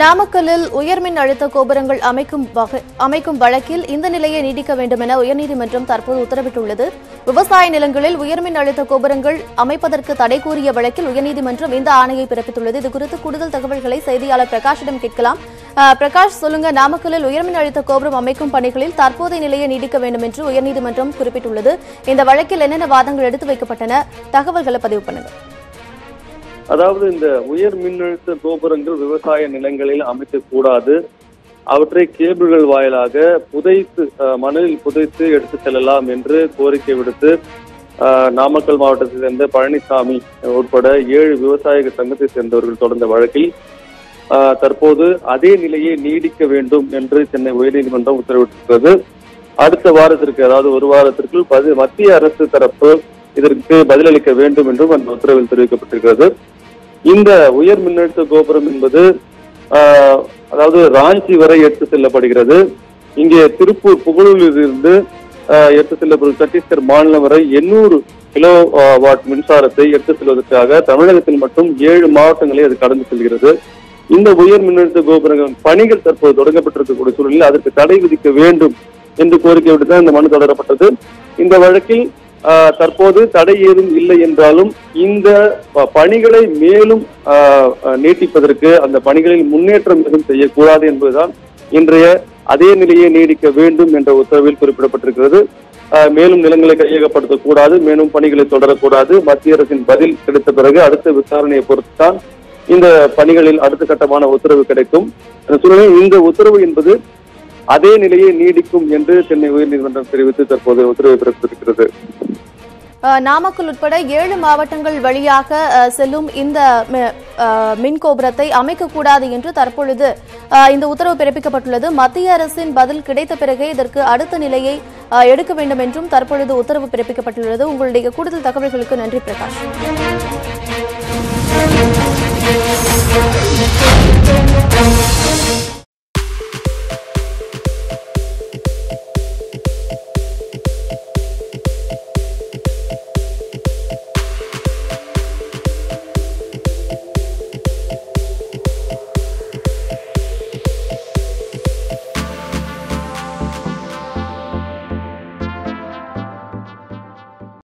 நாமக்கல்லில் உயர்மின் அழுத்த கோபுரங்கள் அமைக்கும் வழக்கில் இந்த நிலையை நீடிக்க வேண்டும் என உயர்நீதிமன்றம் தற்போது உத்தரவிட்டுள்ளது. விவசாய நிலங்களில் உயர்மின் அழுத்த கோபுரங்கள் அமைப்பதற்கு தடை கூறிய வழக்கில் உயர்நீதிமன்றம் இந்த ஆணையை பிறப்பித்துள்ளது. இதுகுறித்து கூடுதல் தகவல்களை செய்தியாளர் பிரகாஷிடம் கேட்கலாம். பிரகாஷ், சொல்லுங்க. நாமக்கல்லில் உயர்மின் அழுத்த கோபுரம் அமைக்கும் பணிகளில் தற்போதைய நிலையை நீடிக்க வேண்டும் என்று உயர்நீதிமன்றம் குறிப்பிட்டுள்ளது. இந்த வழக்கில் என்னென்ன வாதங்கள் எடுத்து வைக்கப்பட்டன? தகவல்களை பதிவு பண்ணுங்க. அதாவது இந்த உயர் மின்னழுத்த கோபுரங்கள் விவசாய நிலங்களில் அமைக்கக்கூடாது, அவற்றை கேபிள்கள் வாயிலாக புதைத்து மணலில் புதைத்து எடுத்து செல்லலாம் என்று கோரிக்கை விடுத்து நாமக்கல் மாவட்டத்தை சேர்ந்த பழனிசாமி உட்பட 7 விவசாய சங்கத்தை சேர்ந்தவர்கள் தொடர்ந்த வழக்கில் தற்போது அதே நிலையை நீடிக்க வேண்டும் என்று சென்னை உயர்நீதிமன்றம் உத்தரவிட்டிருக்கிறது. அடுத்த வாரத்திற்கு, அதாவது ஒரு வாரத்திற்குள் மத்திய அரசு தரப்பு இதற்கு பதிலளிக்க வேண்டும் என்றும் அந்த உத்தரவில் தெரிவிக்கப்பட்டிருக்கிறது. இந்த உயர் மின்னழுத்த கோபுரம் என்பது அதாவது ராஞ்சி வரை எடுத்து செல்லப்படுகிறது. இங்கே திருப்பூர் புகழூரில் இருந்து எடுத்து செல்லப்படும் சத்தீஸ்கர் மாநிலம் வரை 800 கிலோ வாட் மின்சாரத்தை எடுத்து செல்வதற்காக தமிழகத்தில் மட்டும் 7 மாவட்டங்களை அது கடந்து செல்கிறது. இந்த உயர் மின்னழுத்த கோபுரங்கள் பணிகள் தற்போது தொடங்கப்பட்டிருக்கக்கூடிய சூழலில் அதற்கு தடை விதிக்க வேண்டும் என்று கோரிக்கை விட்டுதான் இந்த மனு தொடரப்பட்டது. இந்த வழக்கில் தற்போது தடை ஏதும் இல்லை என்றாலும் இந்த பணிகளை மேலும் நீட்டிப்பதற்கு, அந்த பணிகளில் முன்னேற்றம் எதுவும் செய்யக்கூடாது என்பதுதான் இன்றைய அதே நிலையை நீடிக்க வேண்டும் என்ற உத்தரவில் குறிப்பிடப்பட்டிருக்கிறது. மேலும் நிலங்களை கையகப்படுத்தக்கூடாது, மேலும் பணிகளை தொடரக்கூடாது. மத்திய அரசின் பதில் கிடைத்த பிறகு அடுத்த விசாரணையை பொறுத்துதான் இந்த பணிகளில் அடுத்த கட்டமான உத்தரவு கிடைக்கும். சூழலில் இந்த உத்தரவு என்பது அதே நிலையை நீடிக்கும் என்று சென்னை உயர்நீதிமன்றம் தெரிவித்து தற்போது உத்தரவை பிறப்பித்திருக்கிறது. நாமக்கல் உட்பட 7 மாவட்டங்கள் வழியாக செல்லும் இந்த மின் கோபுரத்தை அமைக்கக்கூடாது என்று தற்பொழுது இந்த உத்தரவு பிறப்பிக்கப்பட்டுள்ளது. மத்திய அரசின் பதில் கிடைத்த பிறகே இதற்கு அடுத்த நிலையை எடுக்க வேண்டும் என்றும் தற்பொழுது உத்தரவு பிறப்பிக்கப்பட்டுள்ளது. உங்களுடைய கூடுதல் தகவல்களுக்கு நன்றி பிரகாஷ்.